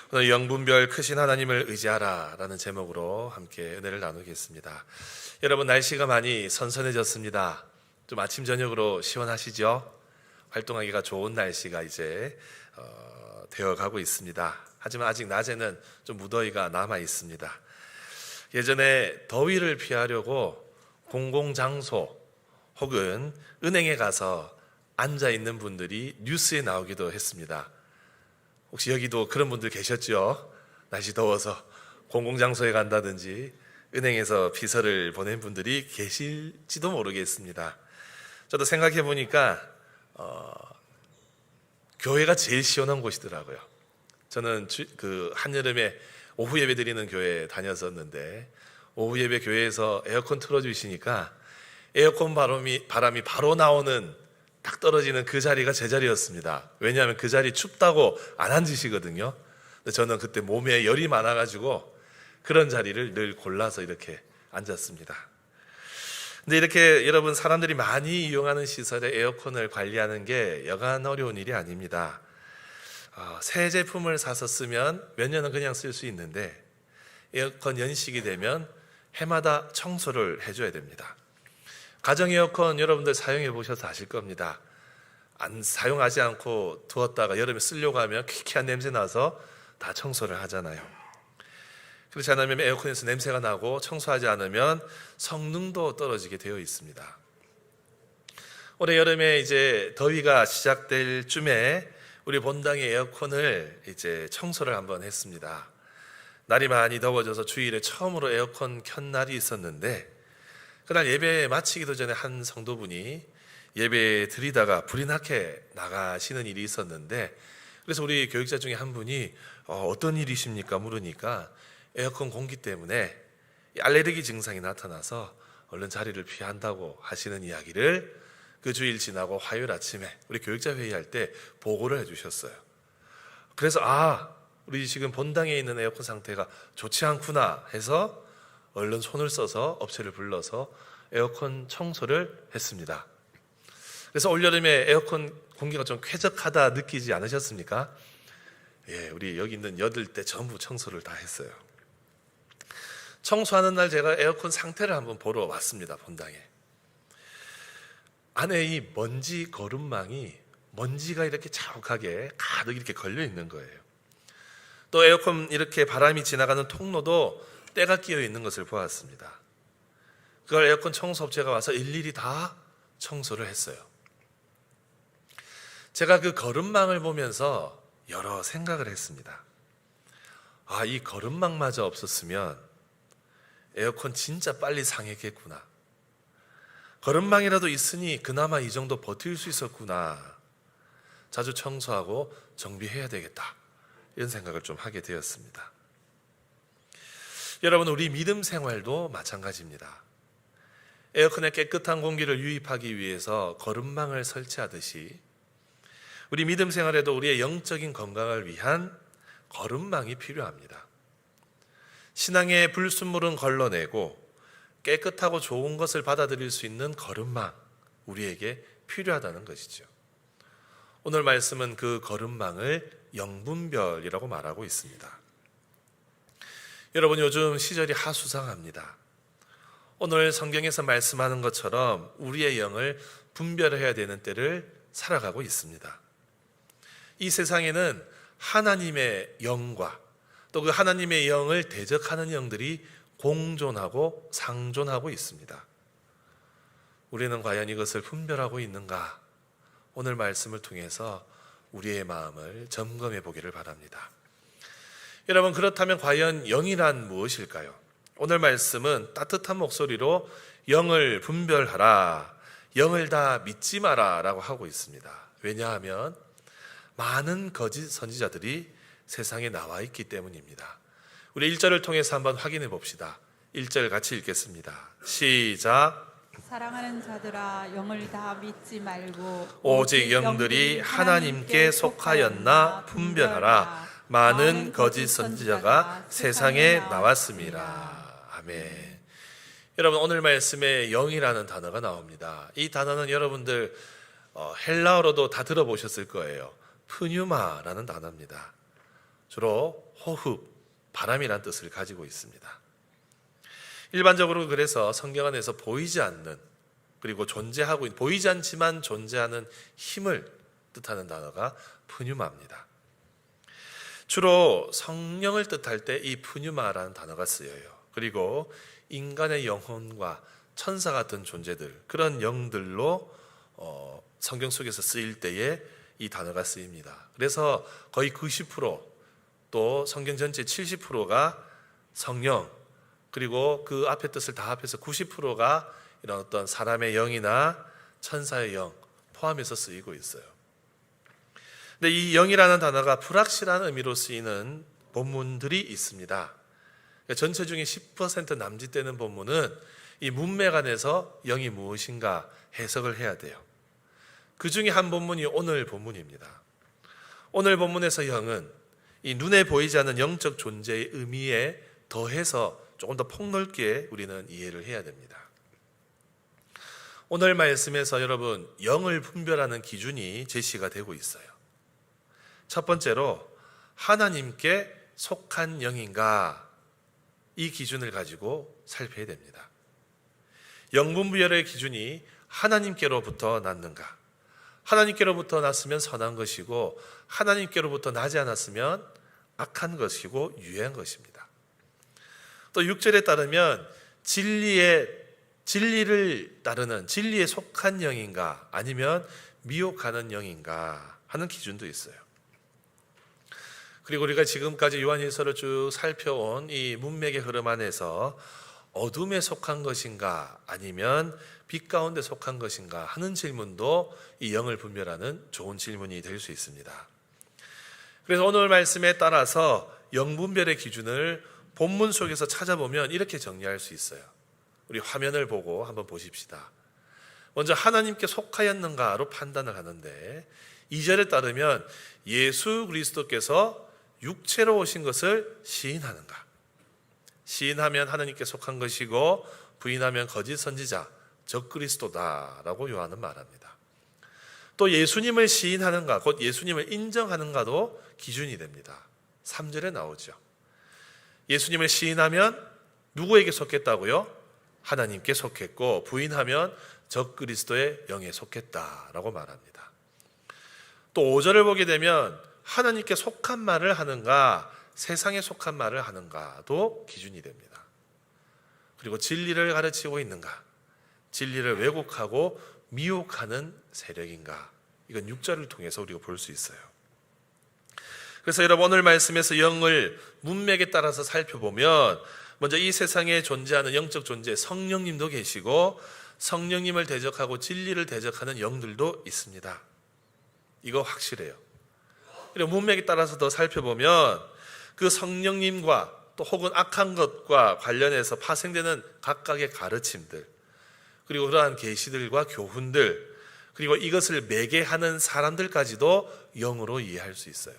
오늘 영분별 크신 하나님을 의지하라 라는 제목으로 함께 은혜를 나누겠습니다. 여러분, 날씨가 많이 선선해졌습니다. 좀 아침 저녁으로 시원하시죠? 활동하기가 좋은 날씨가 이제 되어가고 있습니다. 하지만 아직 낮에는 좀 무더위가 남아 있습니다. 예전에 더위를 피하려고 공공장소 혹은 은행에 가서 앉아 있는 분들이 뉴스에 나오기도 했습니다. 혹시 여기도 그런 분들 계셨죠? 날씨 더워서 공공장소에 간다든지 은행에서 비서를 보낸 분들이 계실지도 모르겠습니다. 저도 생각해 보니까 교회가 제일 시원한 곳이더라고요. 저는 한여름에 오후 예배 드리는 교회에 다녔었는데, 오후 예배 교회에서 에어컨 틀어주시니까 에어컨 바람이 바로 나오는, 딱 떨어지는 그 자리가 제 자리였습니다. 왜냐하면 그 자리 춥다고 안 앉으시거든요. 근데 저는 그때 몸에 열이 많아가지고 그런 자리를 늘 골라서 이렇게 앉았습니다. 근데 이렇게 여러분, 사람들이 많이 이용하는 시설에 에어컨을 관리하는 게 여간 어려운 일이 아닙니다. 새 제품을 사서 쓰면 몇 년은 그냥 쓸 수 있는데, 에어컨 연식이 되면 해마다 청소를 해줘야 됩니다. 가정 에어컨 여러분들 사용해 보셔서 아실 겁니다. 사용하지 않고 두었다가 여름에 쓰려고 하면 퀴퀴한 냄새 나서 다 청소를 하잖아요. 그렇지 않으면 에어컨에서 냄새가 나고, 청소하지 않으면 성능도 떨어지게 되어 있습니다. 올해 여름에 이제 더위가 시작될 쯤에 우리 본당의 에어컨을 이제 청소를 한번 했습니다. 날이 많이 더워져서 주일에 처음으로 에어컨 켠 날이 있었는데, 그날 예배 마치기도 전에 한 성도분이 예배 드리다가 불이 나게 나가시는 일이 있었는데, 그래서 우리 교육자 중에 한 분이 어떤 일이십니까? 물으니까 에어컨 공기 때문에 알레르기 증상이 나타나서 얼른 자리를 피한다고 하시는 이야기를 그 주일 지나고 화요일 아침에 우리 교육자 회의할 때 보고를 해주셨어요. 그래서 우리 지금 본당에 있는 에어컨 상태가 좋지 않구나 해서 얼른 손을 써서 업체를 불러서 에어컨 청소를 했습니다. 그래서 올여름에 에어컨 공기가 좀 쾌적하다 느끼지 않으셨습니까? 예, 우리 여기 있는 8대 전부 청소를 다 했어요. 청소하는 날 제가 에어컨 상태를 한번 보러 왔습니다. 본당에. 안에 이 먼지 거름망이, 먼지가 이렇게 자욱하게 가득 이렇게 걸려 있는 거예요. 또 에어컨 이렇게 바람이 지나가는 통로도 때가 끼어 있는 것을 보았습니다. 그걸 에어컨 청소업체가 와서 일일이 다 청소를 했어요. 제가 그 거름망을 보면서 여러 생각을 했습니다. 이 거름망마저 없었으면 에어컨 진짜 빨리 상했겠구나. 거름망이라도 있으니 그나마 이 정도 버틸 수 있었구나. 자주 청소하고 정비해야 되겠다. 이런 생각을 좀 하게 되었습니다. 여러분, 우리 믿음 생활도 마찬가지입니다. 에어컨에 깨끗한 공기를 유입하기 위해서 거름망을 설치하듯이 우리 믿음 생활에도 우리의 영적인 건강을 위한 거름망이 필요합니다. 신앙의 불순물은 걸러내고 깨끗하고 좋은 것을 받아들일 수 있는 거름망, 우리에게 필요하다는 것이죠. 오늘 말씀은 그 거름망을 영분별이라고 말하고 있습니다. 여러분, 요즘 시절이 하수상합니다. 오늘 성경에서 말씀하는 것처럼 우리의 영을 분별해야 되는 때를 살아가고 있습니다. 이 세상에는 하나님의 영과 또 그 하나님의 영을 대적하는 영들이 공존하고 상존하고 있습니다. 우리는 과연 이것을 분별하고 있는가? 오늘 말씀을 통해서 우리의 마음을 점검해 보기를 바랍니다. 여러분, 그렇다면 과연 영이란 무엇일까요? 오늘 말씀은 따뜻한 목소리로 영을 분별하라, 영을 다 믿지 마라 라고 하고 있습니다. 왜냐하면 많은 거짓 선지자들이 세상에 나와 있기 때문입니다. 우리 1절을 통해서 한번 확인해 봅시다. 1절 같이 읽겠습니다. 시작. 사랑하는 자들아, 영을 다 믿지 말고 오직 영들이 하나님께 속하였나 분별하라. 많은 거짓 선지자가 세상에 나왔습니다. 아멘. 여러분, 오늘 말씀에 영이라는 단어가 나옵니다. 이 단어는 여러분들 헬라어로도 다 들어보셨을 거예요. 푸뉴마라는 단어입니다. 주로 호흡, 바람이란 뜻을 가지고 있습니다. 일반적으로 그래서 성경 안에서 보이지 않는, 그리고 보이지 않지만 존재하는 힘을 뜻하는 단어가 푸뉴마입니다. 주로 성령을 뜻할 때 이 푸뉴마라는 단어가 쓰여요. 그리고 인간의 영혼과 천사 같은 존재들, 그런 영들로 성경 속에서 쓰일 때에 이 단어가 쓰입니다. 그래서 거의 90%, 또 성경 전체 70%가 성령, 그리고 그 앞에 뜻을 다 합해서 90%가 이런 어떤 사람의 영이나 천사의 영 포함해서 쓰이고 있어요. 근데 이 영이라는 단어가 불확실한 의미로 쓰이는 본문들이 있습니다. 전체 중에 10% 남짓되는 본문은 이 문맥 안에서 영이 무엇인가 해석을 해야 돼요. 그 중에 한 본문이 오늘 본문입니다. 오늘 본문에서 영은 이 눈에 보이지 않는 영적 존재의 의미에 더해서 조금 더 폭넓게 우리는 이해를 해야 됩니다. 오늘 말씀에서 여러분, 영을 분별하는 기준이 제시가 되고 있어요. 첫 번째로 하나님께 속한 영인가, 이 기준을 가지고 살펴야 됩니다. 영 분별의 기준이 하나님께로부터 났는가, 하나님께로부터 났으면 선한 것이고 하나님께로부터 나지 않았으면 악한 것이고 유해한 것입니다. 또 6절에 따르면 진리를 따르는, 진리에 속한 영인가 아니면 미혹하는 영인가 하는 기준도 있어요. 그리고 우리가 지금까지 요한일서를 쭉 살펴온 이 문맥의 흐름 안에서 어둠에 속한 것인가 아니면 빛 가운데 속한 것인가 하는 질문도 이 영을 분별하는 좋은 질문이 될 수 있습니다. 그래서 오늘 말씀에 따라서 영 분별의 기준을 본문 속에서 찾아보면 이렇게 정리할 수 있어요. 우리 화면을 보고 한번 보십시다. 먼저 하나님께 속하였는가로 판단을 하는데 2절에 따르면 예수 그리스도께서 육체로 오신 것을 시인하는가, 시인하면 하나님께 속한 것이고 부인하면 거짓 선지자 적 그리스도다라고 요한은 말합니다. 또 예수님을 시인하는가, 곧 예수님을 인정하는가도 기준이 됩니다. 3절에 나오죠. 예수님을 시인하면 누구에게 속했다고요? 하나님께 속했고 부인하면 적 그리스도의 영에 속했다라고 말합니다. 또 5절을 보게 되면 하나님께 속한 말을 하는가 세상에 속한 말을 하는가도 기준이 됩니다. 그리고 진리를 가르치고 있는가, 진리를 왜곡하고 미혹하는 세력인가, 이건 6절을 통해서 우리가 볼 수 있어요. 그래서 여러분, 오늘 말씀에서 영을 문맥에 따라서 살펴보면 먼저 이 세상에 존재하는 영적 존재 성령님도 계시고 성령님을 대적하고 진리를 대적하는 영들도 있습니다. 이거 확실해요. 그리고 문맥에 따라서 더 살펴보면 그 성령님과 또 혹은 악한 것과 관련해서 파생되는 각각의 가르침들, 그리고 그러한 계시들과 교훈들, 그리고 이것을 매개하는 사람들까지도 영으로 이해할 수 있어요.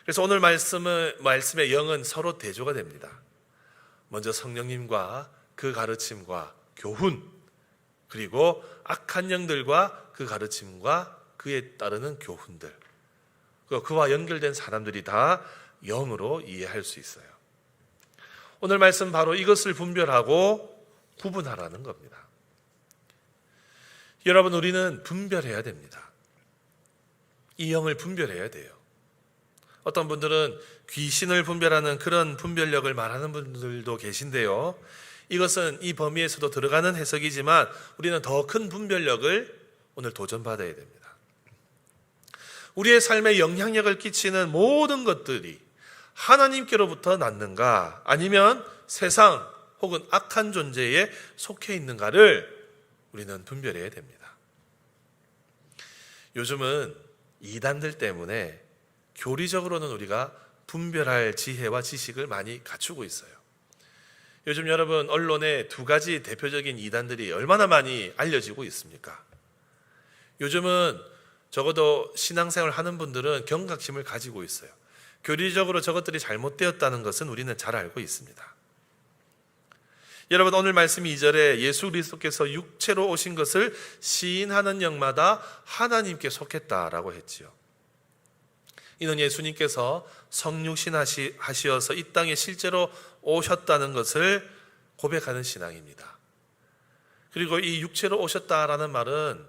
그래서 오늘 말씀의 영은 서로 대조가 됩니다. 먼저 성령님과 그 가르침과 교훈, 그리고 악한 영들과 그 가르침과 그에 따르는 교훈들, 그와 연결된 사람들이 다 영으로 이해할 수 있어요. 오늘 말씀 바로 이것을 분별하고 구분하라는 겁니다. 여러분, 우리는 분별해야 됩니다. 이 영을 분별해야 돼요. 어떤 분들은 귀신을 분별하는 그런 분별력을 말하는 분들도 계신데요, 이것은 이 범위에서도 들어가는 해석이지만 우리는 더 큰 분별력을 오늘 도전받아야 됩니다. 우리의 삶에 영향력을 끼치는 모든 것들이 하나님께로부터 났는가 아니면 세상 혹은 악한 존재에 속해 있는가를 우리는 분별해야 됩니다. 요즘은 이단들 때문에 교리적으로는 우리가 분별할 지혜와 지식을 많이 갖추고 있어요. 요즘 여러분, 언론에 두 가지 대표적인 이단들이 얼마나 많이 알려지고 있습니까? 요즘은 적어도 신앙생활 하는 분들은 경각심을 가지고 있어요. 교리적으로 저것들이 잘못되었다는 것은 우리는 잘 알고 있습니다. 여러분, 오늘 말씀 2절에 예수 그리스도께서 육체로 오신 것을 시인하는 영마다 하나님께 속했다라고 했지요. 이는 예수님께서 성육신하시어서 이 땅에 실제로 오셨다는 것을 고백하는 신앙입니다. 그리고 이 육체로 오셨다라는 말은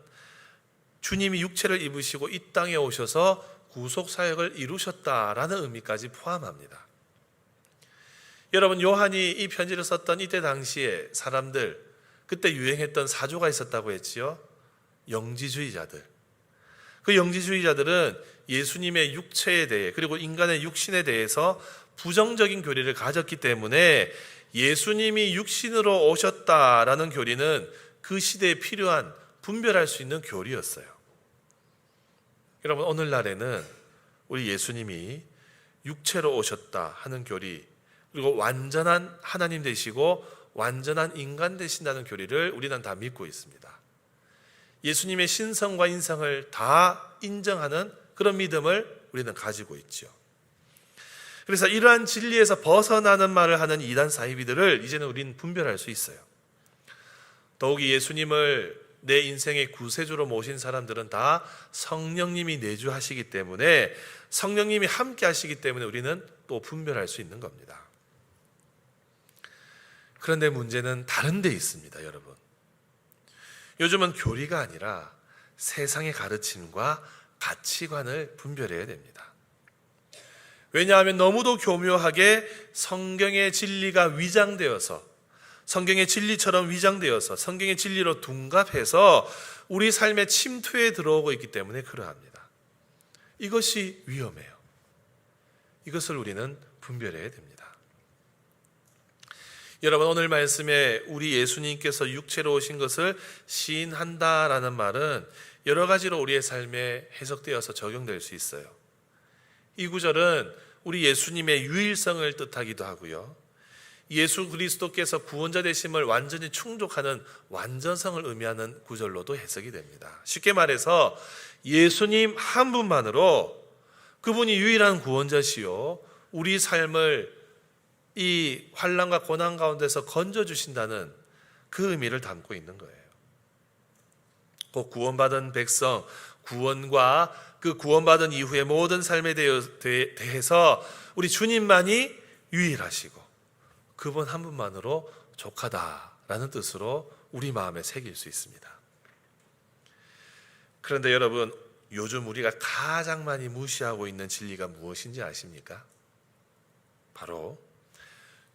주님이 육체를 입으시고 이 땅에 오셔서 구속사역을 이루셨다라는 의미까지 포함합니다. 여러분, 요한이 이 편지를 썼던 이때 당시에 사람들, 그때 유행했던 사조가 있었다고 했지요. 영지주의자들. 그 영지주의자들은 예수님의 육체에 대해, 그리고 인간의 육신에 대해서 부정적인 교리를 가졌기 때문에 예수님이 육신으로 오셨다라는 교리는 그 시대에 필요한 분별할 수 있는 교리였어요. 여러분, 오늘날에는 우리 예수님이 육체로 오셨다 하는 교리, 그리고 완전한 하나님 되시고 완전한 인간 되신다는 교리를 우리는 다 믿고 있습니다. 예수님의 신성과 인성을 다 인정하는 그런 믿음을 우리는 가지고 있죠. 그래서 이러한 진리에서 벗어나는 말을 하는 이단 사이비들을 이제는 우리는 분별할 수 있어요. 더욱이 예수님을 내 인생의 구세주로 모신 사람들은 다 성령님이 내주하시기 때문에, 성령님이 함께 하시기 때문에 우리는 또 분별할 수 있는 겁니다. 그런데 문제는 다른 데 있습니다, 여러분. 요즘은 교리가 아니라 세상의 가르침과 가치관을 분별해야 됩니다. 왜냐하면 너무도 교묘하게 성경의 진리가 위장되어서, 성경의 진리처럼 위장되어서 성경의 진리로 둔갑해서 우리 삶의 침투에 들어오고 있기 때문에 그러합니다. 이것이 위험해요. 이것을 우리는 분별해야 됩니다. 여러분, 오늘 말씀에 우리 예수님께서 육체로 오신 것을 시인한다라는 말은 여러 가지로 우리의 삶에 해석되어서 적용될 수 있어요. 이 구절은 우리 예수님의 유일성을 뜻하기도 하고요, 예수 그리스도께서 구원자 되심을 완전히 충족하는 완전성을 의미하는 구절로도 해석이 됩니다. 쉽게 말해서 예수님 한 분만으로, 그분이 유일한 구원자시요 우리 삶을 이 환난과 고난 가운데서 건져주신다는 그 의미를 담고 있는 거예요. 곧 구원받은 백성, 구원과 그 구원받은 이후의 모든 삶에 대해서 우리 주님만이 유일하시고 그분 한 분만으로 족하다라는 뜻으로 우리 마음에 새길 수 있습니다. 그런데 여러분, 요즘 우리가 가장 많이 무시하고 있는 진리가 무엇인지 아십니까? 바로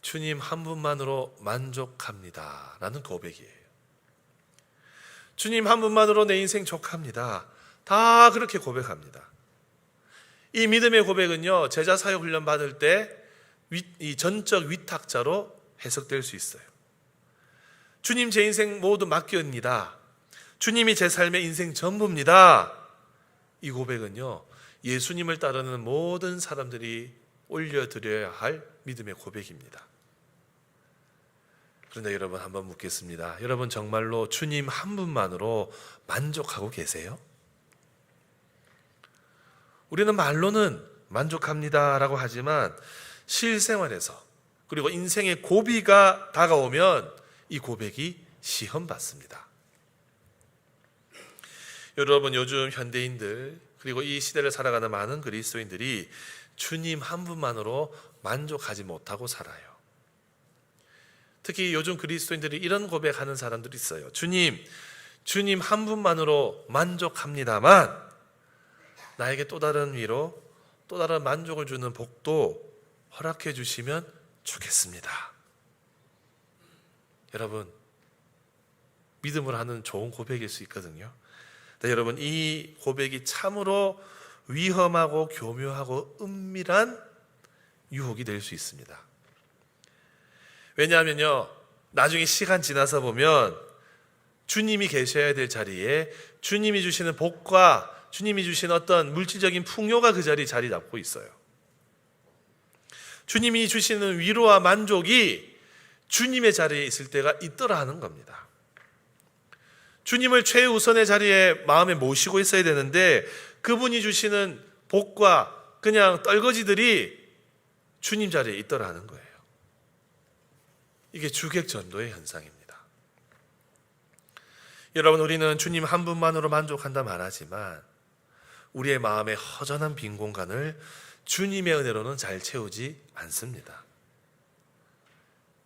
주님 한 분만으로 만족합니다 라는 고백이에요. 주님 한 분만으로 내 인생 족합니다. 다 그렇게 고백합니다. 이 믿음의 고백은요, 제자 사역 훈련 받을 때 이 전적 위탁자로 해석될 수 있어요. 주님, 제 인생 모두 맡깁니다. 주님이 제 삶의 인생 전부입니다. 이 고백은요, 예수님을 따르는 모든 사람들이 올려드려야 할 믿음의 고백입니다. 그런데 여러분, 한번 묻겠습니다. 여러분, 정말로 주님 한 분만으로 만족하고 계세요? 우리는 말로는 만족합니다라고 하지만 실생활에서, 그리고 인생의 고비가 다가오면 이 고백이 시험받습니다. 여러분, 요즘 현대인들, 그리고 이 시대를 살아가는 많은 그리스도인들이 주님 한 분만으로 만족하지 못하고 살아요. 특히 요즘 그리스도인들이 이런 고백하는 사람들이 있어요. 주님 한 분만으로 만족합니다만 나에게 또 다른 위로, 또 다른 만족을 주는 복도 허락해 주시면 좋겠습니다. 여러분, 믿음을 하는 좋은 고백일 수 있거든요. 근데 여러분, 이 고백이 참으로 위험하고 교묘하고 은밀한 유혹이 될 수 있습니다. 왜냐하면요, 나중에 시간 지나서 보면 주님이 계셔야 될 자리에 주님이 주시는 복과 주님이 주신 어떤 물질적인 풍요가 그 자리에 자리 잡고 있어요. 주님이 주시는 위로와 만족이 주님의 자리에 있을 때가 있더라 하는 겁니다. 주님을 최우선의 자리에 마음에 모시고 있어야 되는데 그분이 주시는 복과 그냥 떨거지들이 주님 자리에 있더라 하는 거예요. 이게 주객전도의 현상입니다. 여러분, 우리는 주님 한 분만으로 만족한다 말하지만 우리의 마음의 허전한 빈 공간을 주님의 은혜로는 잘 채우지 않습니다.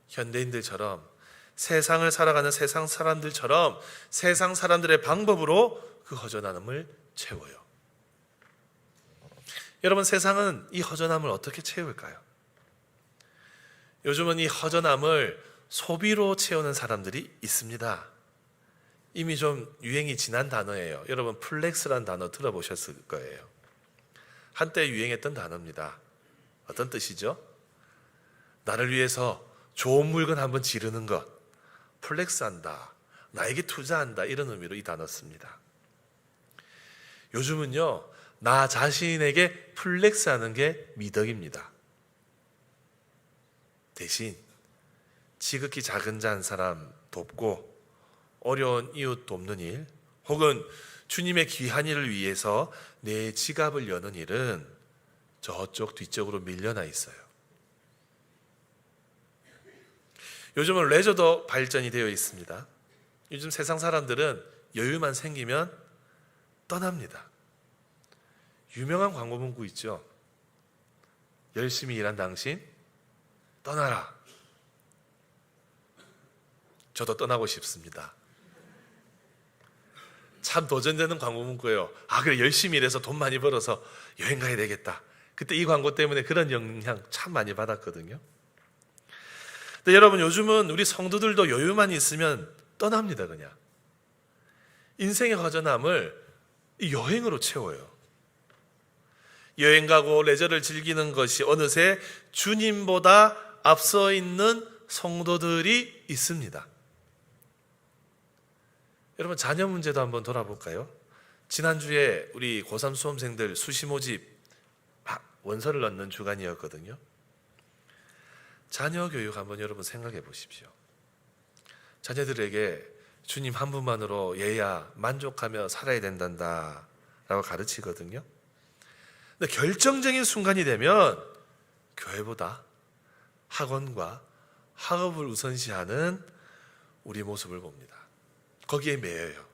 현대인들처럼, 세상을 살아가는 세상 사람들처럼 세상 사람들의 방법으로 그 허전함을 채워요. 여러분, 세상은 이 허전함을 어떻게 채울까요? 요즘은 이 허전함을 소비로 채우는 사람들이 있습니다. 이미 좀 유행이 지난 단어예요. 여러분, 플렉스란 단어 들어보셨을 거예요. 한때 유행했던 단어입니다. 어떤 뜻이죠? 나를 위해서 좋은 물건 한번 지르는 것, 플렉스한다, 나에게 투자한다, 이런 의미로 이 단어 씁니다. 요즘은요, 나 자신에게 플렉스하는 게 미덕입니다. 대신 지극히 작은 자 한 사람 돕고 어려운 이웃 돕는 일, 혹은 주님의 귀한 일을 위해서 내 지갑을 여는 일은 저쪽 뒤쪽으로 밀려나 있어요. 요즘은 레저도 발전이 되어 있습니다. 요즘 세상 사람들은 여유만 생기면 떠납니다. 유명한 광고 문구 있죠. 열심히 일한 당신 떠나라. 저도 떠나고 싶습니다. 참 도전되는 광고 문구예요. 아, 그래, 열심히 일해서 돈 많이 벌어서 여행 가야 되겠다. 그때 이 광고 때문에 그런 영향 참 많이 받았거든요. 근데 여러분, 요즘은 우리 성도들도 여유만 있으면 떠납니다. 그냥 인생의 허전함을 이 여행으로 채워요. 여행 가고 레저를 즐기는 것이 어느새 주님보다 앞서 있는 성도들이 있습니다. 여러분, 자녀 문제도 한번 돌아볼까요? 지난주에 우리 고3 수험생들 수시 모집 원서를 넣는 주간이었거든요. 자녀 교육 한번 여러분 생각해 보십시오. 자녀들에게 주님 한 분만으로 얘야 만족하며 살아야 된단다 라고 가르치거든요. 근데 결정적인 순간이 되면 교회보다 학원과 학업을 우선시하는 우리 모습을 봅니다. 거기에 매여요.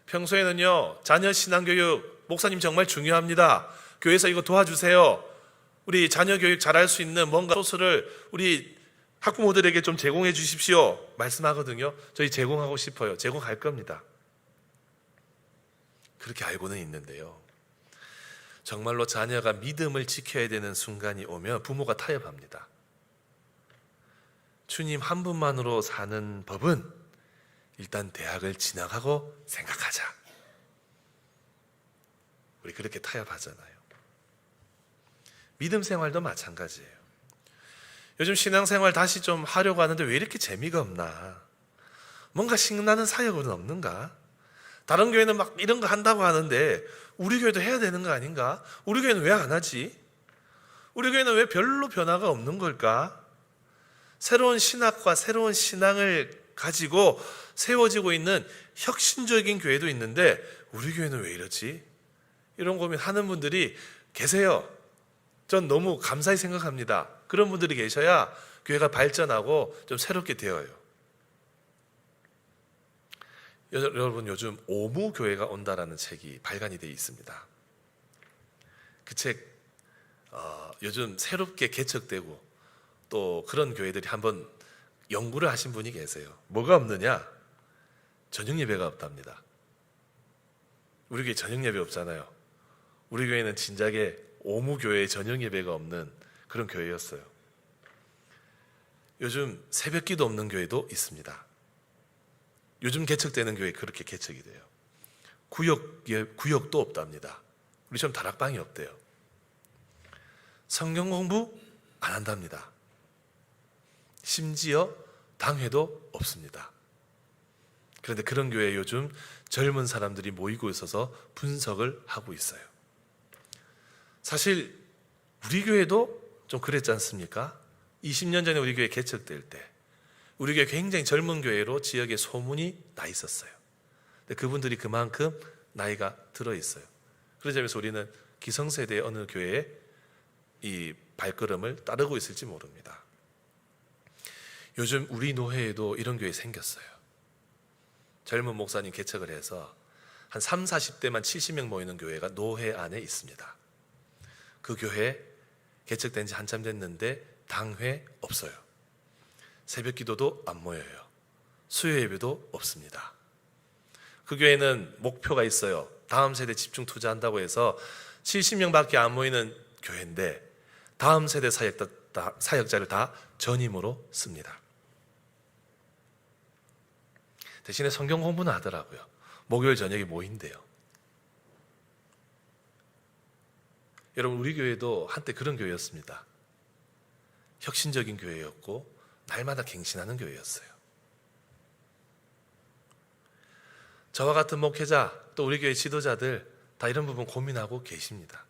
평소에는요, 자녀 신앙교육, 목사님 정말 중요합니다, 교회에서 이거 도와주세요, 우리 자녀 교육 잘할 수 있는 뭔가 소스를 우리 학부모들에게 좀 제공해 주십시오 말씀하거든요. 저희 제공하고 싶어요. 제공할 겁니다. 그렇게 알고는 있는데요, 정말로 자녀가 믿음을 지켜야 되는 순간이 오면 부모가 타협합니다. 주님 한 분만으로 사는 법은 일단 대학을 진학하고 생각하자. 우리 그렇게 타협하잖아요. 믿음 생활도 마찬가지예요. 요즘 신앙생활 다시 좀 하려고 하는데 왜 이렇게 재미가 없나? 뭔가 신나는 사역은 없는가? 다른 교회는 막 이런 거 한다고 하는데 우리 교회도 해야 되는 거 아닌가? 우리 교회는 왜 안 하지? 우리 교회는 왜 별로 변화가 없는 걸까? 새로운 신학과 새로운 신앙을 가지고 세워지고 있는 혁신적인 교회도 있는데 우리 교회는 왜 이러지? 이런 고민하는 분들이 계세요. 전 너무 감사히 생각합니다. 그런 분들이 계셔야 교회가 발전하고 좀 새롭게 되어요. 여러분, 요즘 오무교회가 온다라는 책이 발간이 되어 있습니다. 그 책 요즘 새롭게 개척되고 또 그런 교회들이 한번 연구를 하신 분이 계세요. 뭐가 없느냐? 저녁 예배가 없답니다. 우리 교회 저녁 예배 없잖아요. 우리 교회는 진작에 오무교회에 저녁 예배가 없는 그런 교회였어요. 요즘 새벽기도 없는 교회도 있습니다. 요즘 개척되는 교회 그렇게 개척이 돼요. 구역도 없답니다. 우리처럼 다락방이 없대요. 성경 공부 안 한답니다. 심지어 당회도 없습니다. 그런데 그런 교회에 요즘 젊은 사람들이 모이고 있어서 분석을 하고 있어요. 사실 우리 교회도 좀 그랬지 않습니까? 20년 전에 우리 교회 개척될 때 우리 교회 굉장히 젊은 교회로 지역에 소문이 나 있었어요. 근데 그분들이 그만큼 나이가 들어 있어요. 그런 점에서 우리는 기성세대의 어느 교회에 이 발걸음을 따르고 있을지 모릅니다. 요즘 우리 노회에도 이런 교회 생겼어요. 젊은 목사님 개척을 해서 한 3, 40대만 70명 모이는 교회가 노회 안에 있습니다. 그 교회 개척된 지 한참 됐는데 당회 없어요. 새벽 기도도 안 모여요. 수요 예배도 없습니다. 그 교회는 목표가 있어요. 다음 세대 집중 투자한다고 해서 70명밖에 안 모이는 교회인데 다음 세대 사역자를 다 전임으로 씁니다. 대신에 성경 공부는 하더라고요. 목요일 저녁에 모인대요. 여러분, 우리 교회도 한때 그런 교회였습니다. 혁신적인 교회였고 날마다 갱신하는 교회였어요. 저와 같은 목회자, 또 우리 교회 지도자들 다 이런 부분 고민하고 계십니다.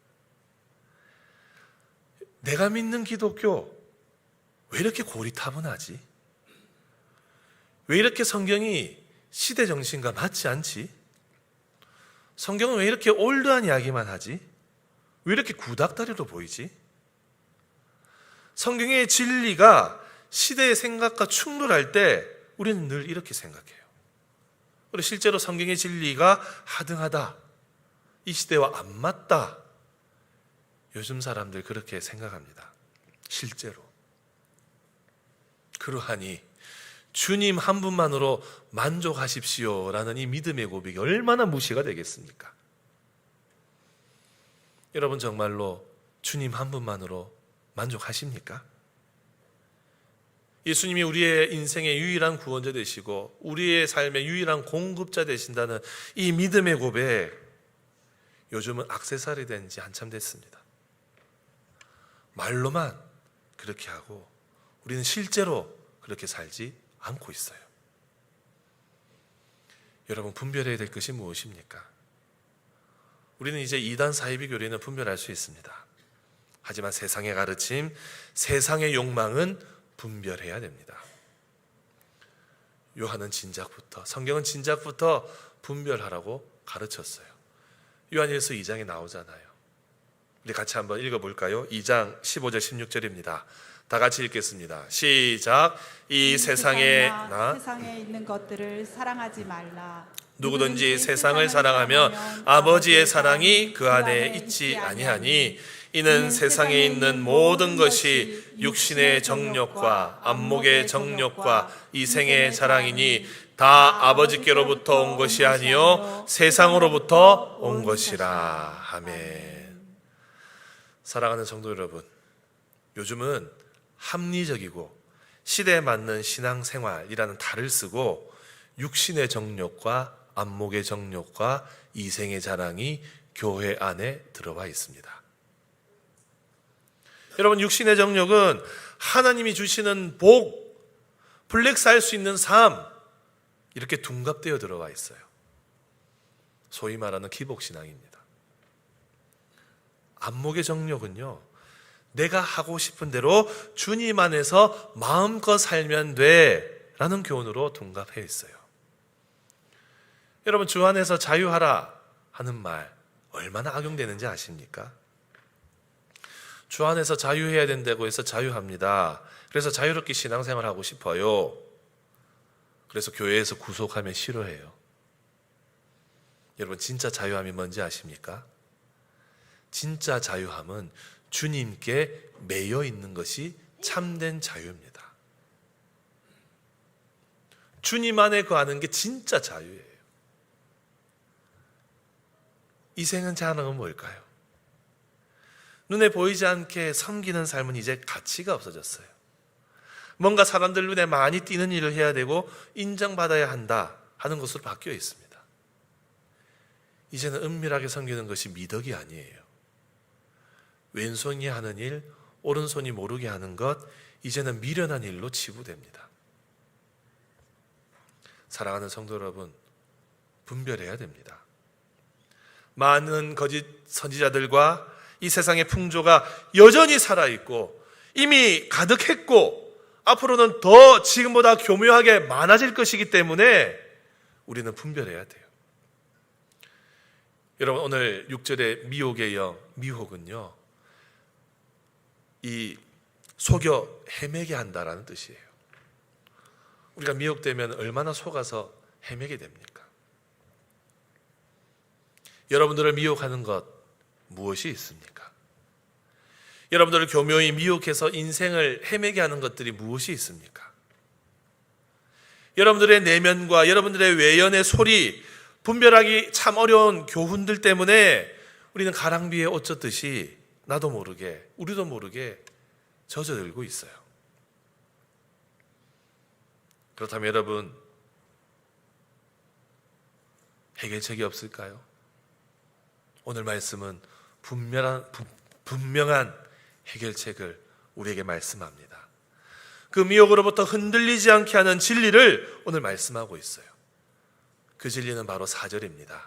내가 믿는 기독교 왜 이렇게 고리타분하지? 왜 이렇게 성경이 시대 정신과 맞지 않지? 성경은 왜 이렇게 올드한 이야기만 하지? 왜 이렇게 구닥다리로 보이지? 성경의 진리가 시대의 생각과 충돌할 때 우리는 늘 이렇게 생각해요. 그리고 실제로 성경의 진리가 하등하다, 이 시대와 안 맞다, 요즘 사람들 그렇게 생각합니다. 실제로. 그러하니 주님 한 분만으로 만족하십시오라는 이 믿음의 고백이 얼마나 무시가 되겠습니까? 여러분, 정말로 주님 한 분만으로 만족하십니까? 예수님이 우리의 인생의 유일한 구원자 되시고 우리의 삶의 유일한 공급자 되신다는 이 믿음의 고백, 요즘은 액세서리 된 지 한참 됐습니다. 말로만 그렇게 하고 우리는 실제로 그렇게 살지 않고 있어요. 여러분, 분별해야 될 것이 무엇입니까? 우리는 이제 이단 사이비 교리는 분별할 수 있습니다. 하지만 세상의 가르침, 세상의 욕망은 분별해야 됩니다. 요한은 진작부터, 성경은 진작부터 분별하라고 가르쳤어요. 요한일서 2장에 나오잖아요. 우리 같이 한번 읽어볼까요? 2장 15절 16절입니다. 다 같이 읽겠습니다. 시작. 이 세상에 있는 것들을 사랑하지 말라. 누구든지 세상을 사랑하면 아버지의 사랑이 그 안에 있지 아니하니 이는 세상에 있는 모든 것이 육신의 정욕과 안목의 정욕과 이생의 자랑이니 다 아버지께로부터 온 것이 아니요 세상으로부터 온 것이라. 아멘. 사랑하는 성도 여러분, 요즘은 합리적이고 시대에 맞는 신앙생활이라는 탈을 쓰고 육신의 정욕과 안목의 정욕과 이생의 자랑이 교회 안에 들어와 있습니다. 여러분, 육신의 정욕은 하나님이 주시는 복, 플렉스 할 수 있는 삶, 이렇게 둔갑되어 들어와 있어요. 소위 말하는 기복신앙입니다. 안목의 정욕은요, 내가 하고 싶은 대로 주님 안에서 마음껏 살면 돼 라는 교훈으로 둔갑해 있어요. 여러분, 주 안에서 자유하라 하는 말 얼마나 악용되는지 아십니까? 주 안에서 자유해야 된다고 해서 자유합니다. 그래서 자유롭게 신앙생활하고 싶어요. 그래서 교회에서 구속하면 싫어해요. 여러분, 진짜 자유함이 뭔지 아십니까? 진짜 자유함은 주님께 매여 있는 것이 참된 자유입니다. 주님 안에 거하는 게 진짜 자유예요. 이생은 자랑은 뭘까요? 눈에 보이지 않게 섬기는 삶은 이제 가치가 없어졌어요. 뭔가 사람들 눈에 많이 띄는 일을 해야 되고 인정받아야 한다 하는 것으로 바뀌어 있습니다. 이제는 은밀하게 섬기는 것이 미덕이 아니에요. 왼손이 하는 일, 오른손이 모르게 하는 것, 이제는 미련한 일로 치부됩니다. 사랑하는 성도 여러분, 분별해야 됩니다. 많은 거짓 선지자들과 이 세상의 풍조가 여전히 살아있고 이미 가득했고 앞으로는 더 지금보다 교묘하게 많아질 것이기 때문에 우리는 분별해야 돼요. 여러분, 오늘 6절의 미혹의 영, 미혹은요, 이 속여 헤매게 한다라는 뜻이에요. 우리가 미혹되면 얼마나 속아서 헤매게 됩니까? 여러분들을 미혹하는 것 무엇이 있습니까? 여러분들을 교묘히 미혹해서 인생을 헤매게 하는 것들이 무엇이 있습니까? 여러분들의 내면과 여러분들의 외연의 소리 분별하기 참 어려운 교훈들 때문에 우리는 가랑비에 옷 젖듯이 나도 모르게 우리도 모르게 젖어들고 있어요. 그렇다면 여러분, 해결책이 없을까요? 오늘 말씀은 분명한 해결책을 우리에게 말씀합니다. 그 미혹으로부터 흔들리지 않게 하는 진리를 오늘 말씀하고 있어요. 그 진리는 바로 4절입니다.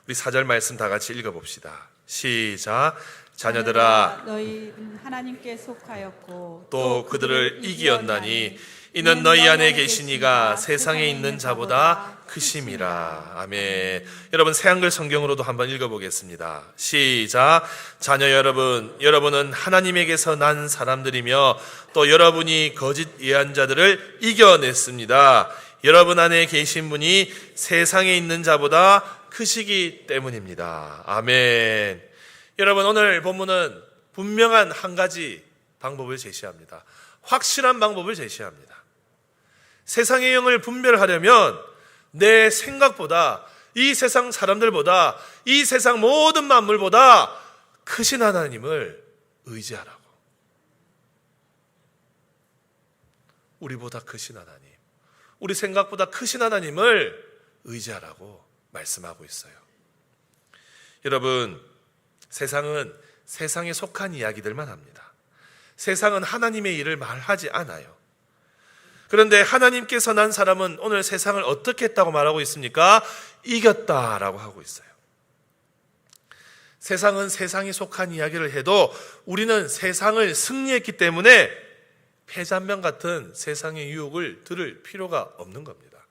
우리 4절 말씀 다 같이 읽어봅시다. 시작. 자녀들아, 너희는 하나님께 속하였고 또 그들을 이기었나니 이는 너희 안에 계신 이가 세상에 있는 자보다 크심이라. 아멘. 여러분, 새한글 성경으로도 한번 읽어보겠습니다. 시작. 자녀 여러분, 여러분은 하나님에게서 난 사람들이며 또 여러분이 거짓 예언자들을 이겨냈습니다. 여러분 안에 계신 분이 세상에 있는 자보다 크시기 때문입니다. 아멘. 여러분, 오늘 본문은 분명한 한 가지 방법을 제시합니다. 확실한 방법을 제시합니다. 세상의 영을 분별하려면 내 생각보다, 이 세상 사람들보다, 이 세상 모든 만물보다 크신 하나님을 의지하라고. 우리보다 크신 하나님, 우리 생각보다 크신 하나님을 의지하라고 말씀하고 있어요. 여러분, 세상은 세상에 속한 이야기들만 합니다. 세상은 하나님의 일을 말하지 않아요. 그런데 하나님께서 난 사람은 오늘 세상을 어떻게 했다고 말하고 있습니까? 이겼다라고 하고 있어요. 세상은 세상에 속한 이야기를 해도 우리는 세상을 승리했기 때문에 폐잔병 같은 세상의 유혹을 들을 필요가 없는 겁니다.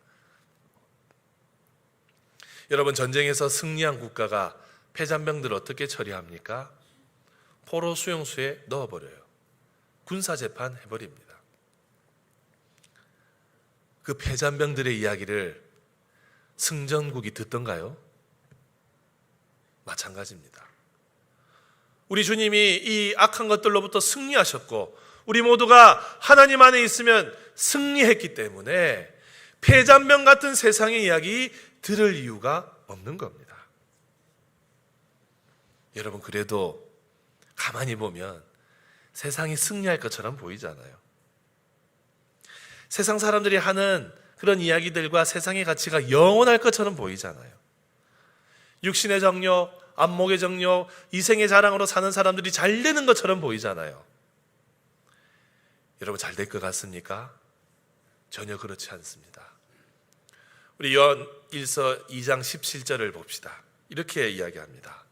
여러분, 전쟁에서 승리한 국가가 폐잔병들을 어떻게 처리합니까? 포로 수용소에 넣어버려요. 군사재판 해버립니다. 그 폐잔병들의 이야기를 승전국이 듣던가요? 마찬가지입니다. 우리 주님이 이 악한 것들로부터 승리하셨고 우리 모두가 하나님 안에 있으면 승리했기 때문에 폐잔병 같은 세상의 이야기 들을 이유가 없는 겁니다. 여러분, 그래도 가만히 보면 세상이 승리할 것처럼 보이잖아요. 세상 사람들이 하는 그런 이야기들과 세상의 가치가 영원할 것처럼 보이잖아요. 육신의 정욕, 안목의 정욕, 이생의 자랑으로 사는 사람들이 잘 되는 것처럼 보이잖아요. 여러분, 잘 될 것 같습니까? 전혀 그렇지 않습니다. 우리 요한 1서 2장 17절을 봅시다. 이렇게 이야기합니다.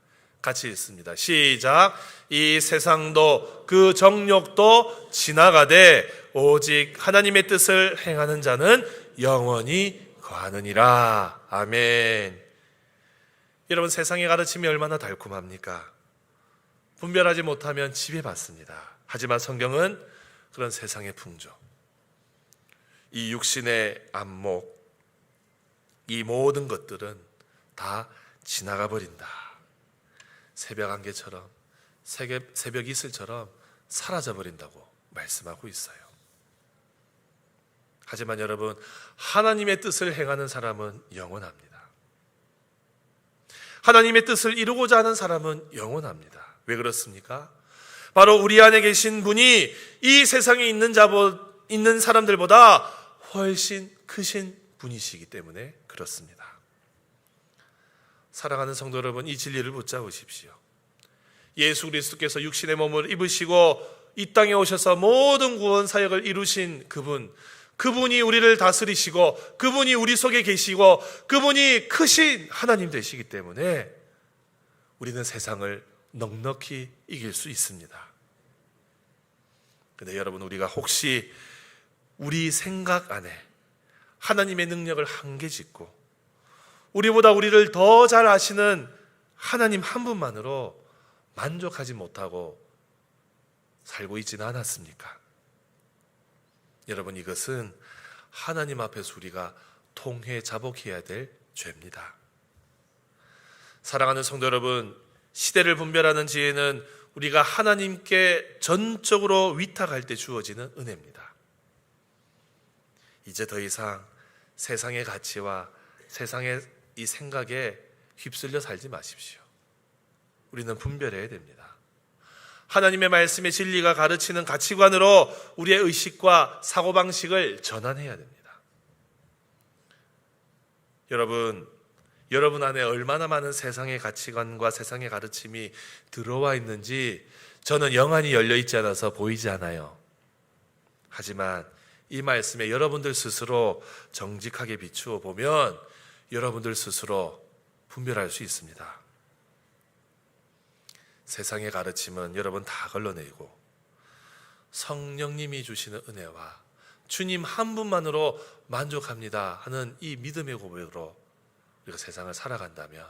같이 읽습니다. 시작. 이 세상도 그 정욕도 지나가되 오직 하나님의 뜻을 행하는 자는 영원히 거하느니라. 아멘. 여러분, 세상의 가르침이 얼마나 달콤합니까? 분별하지 못하면 지배받습니다. 하지만 성경은 그런 세상의 풍조, 이 육신의 안목, 이 모든 것들은 다 지나가 버린다. 새벽 안개처럼, 새벽 이슬처럼 사라져 버린다고 말씀하고 있어요. 하지만 여러분, 하나님의 뜻을 행하는 사람은 영원합니다. 하나님의 뜻을 이루고자 하는 사람은 영원합니다. 왜 그렇습니까? 바로 우리 안에 계신 분이 이 세상에 있는 사람들보다 훨씬 크신 분이시기 때문에 그렇습니다. 사랑하는 성도 여러분, 이 진리를 붙잡으십시오. 예수 그리스도께서 육신의 몸을 입으시고 이 땅에 오셔서 모든 구원 사역을 이루신 그분이 우리를 다스리시고 그분이 우리 속에 계시고 그분이 크신 하나님 되시기 때문에 우리는 세상을 넉넉히 이길 수 있습니다. 그런데 여러분, 우리가 혹시 우리 생각 안에 하나님의 능력을 한계 짓고 우리보다 우리를 더 잘 아시는 하나님 한 분만으로 만족하지 못하고 살고 있지는 않았습니까? 여러분, 이것은 하나님 앞에서 우리가 통회자복해야 될 죄입니다. 사랑하는 성도 여러분, 시대를 분별하는 지혜는 우리가 하나님께 전적으로 위탁할 때 주어지는 은혜입니다. 이제 더 이상 세상의 가치와 세상의 이 생각에 휩쓸려 살지 마십시오. 우리는 분별해야 됩니다. 하나님의 말씀의 진리가 가르치는 가치관으로 우리의 의식과 사고방식을 전환해야 됩니다. 여러분 안에 얼마나 많은 세상의 가치관과 세상의 가르침이 들어와 있는지 저는 영안이 열려 있지 않아서 보이지 않아요. 하지만 이 말씀에 여러분들 스스로 정직하게 비추어 보면 여러분들 스스로 분별할 수 있습니다. 세상의 가르침은 여러분 다 걸러내고 성령님이 주시는 은혜와 주님 한 분만으로 만족합니다 하는 이 믿음의 고백으로 우리가 세상을 살아간다면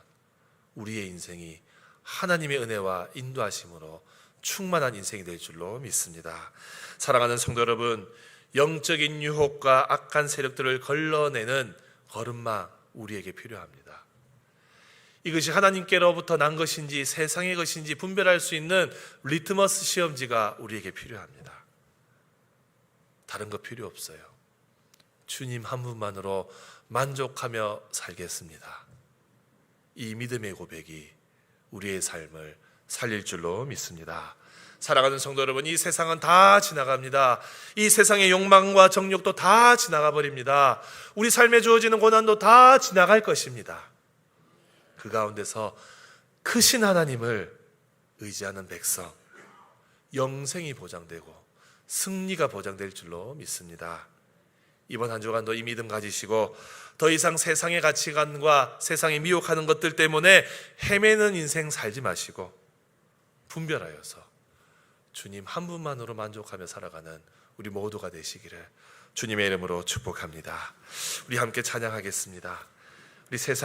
우리의 인생이 하나님의 은혜와 인도하심으로 충만한 인생이 될 줄로 믿습니다. 사랑하는 성도 여러분, 영적인 유혹과 악한 세력들을 걸러내는 걸음마 우리에게 필요합니다. 이것이 하나님께로부터 난 것인지 세상의 것인지 분별할 수 있는 리트머스 시험지가 우리에게 필요합니다. 다른 거 필요 없어요. 주님 한 분만으로 만족하며 살겠습니다. 이 믿음의 고백이 우리의 삶을 살릴 줄로 믿습니다. 사랑하는 성도 여러분, 이 세상은 다 지나갑니다. 이 세상의 욕망과 정욕도 다 지나가 버립니다. 우리 삶에 주어지는 고난도 다 지나갈 것입니다. 그 가운데서 크신 하나님을 의지하는 백성, 영생이 보장되고 승리가 보장될 줄로 믿습니다. 이번 한 주간도 이 믿음 가지시고 더 이상 세상의 가치관과 세상이 미혹하는 것들 때문에 헤매는 인생 살지 마시고 분별하여서 주님 한 분만으로 만족하며 살아가는 우리 모두가 되시기를 주님의 이름으로 축복합니다. 우리 함께 찬양하겠습니다. 우리 세상